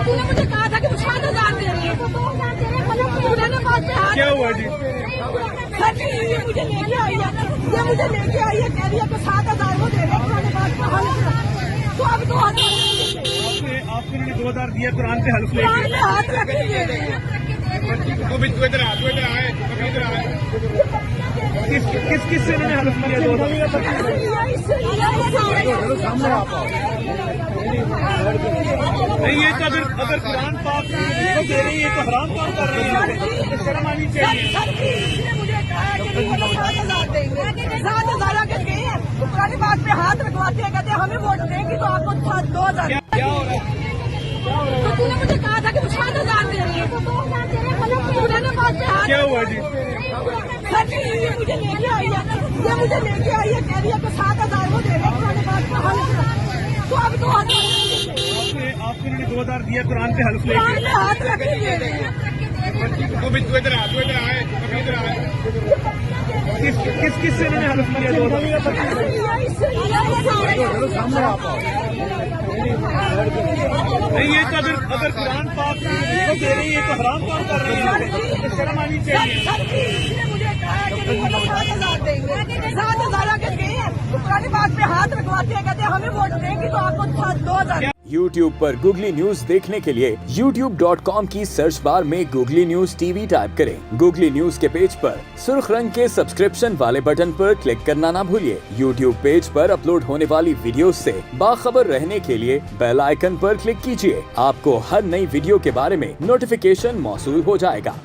तूने मुझे कहा था कि मुझे 7,000 दे रही है। पुराने बात पे हाथ क्या हुआ जी? सर जी, ये मुझे लेके आई है, ये मुझे लेके आई है, कह रही है कि 7,000 वो दे रहे हैं। पुराने बात पे हाथ तो अब 2,000 आपको उन्होंने 2,000 दिया कुरान पे हल्फ लेके। पुराने हाथ रख के दे रहे हैं। तू इधर आए किस से उन्होंने हल्फ लिया? 2,000 सामने आप नहीं, ये तो अगर कुरान पाक दे रही है तो हराम काम कर रही है, शर्म आनी चाहिए। मुझे कहा कि 7,000 देंगे, 7,000 आके गए हैं, तो पुरानी बात पे हाथ रखवाते हैं, कहते हैं हमें वोट देंगी तो आपको 2,000। क्या हो रहा है? तो तूने मुझे कहा था कि मुझे 7,000 दे रही है। पुराने बात पे हाथ क्या हुआ जी? सर जी, ये मुझे लेके आई है, ये मुझे लेके आई है, कह रही है कि 7,000 वो दे रहे हैं। पुराने बात पे हाथ तो अब 2,000 आपको उन्होंने 2,000 दिया कुरान पे हल्फ लेके। पुराने हाथ रख के दे रहे हैं। तू इधर आए किस से उन्होंने हल्फ लिया? 2,000 सामने आप नहीं, ये तो अगर कुरान पाक दे रही है तो हराम काम कर रही है, शर्म आनी चाहिए। मुझे कहा कि 7,000 देंगे, 7,000 आके गए हैं, तो पुरानी बात पे हाथ रखवाते हैं, कहते हैं हमें वोट देंगी तो आपको 2,000। YouTube पर गूगली न्यूज देखने के लिए youtube.com की सर्च बार में गूगली न्यूज टीवी टाइप करें। गूगली न्यूज के पेज पर सुर्ख रंग के सब्सक्रिप्शन वाले बटन पर क्लिक करना ना भूलिए। YouTube पेज पर अपलोड होने वाली वीडियोस से बाखबर रहने के लिए बेल आइकन पर क्लिक कीजिए। आपको हर नई वीडियो के बारे में नोटिफिकेशन मौसूल हो जाएगा।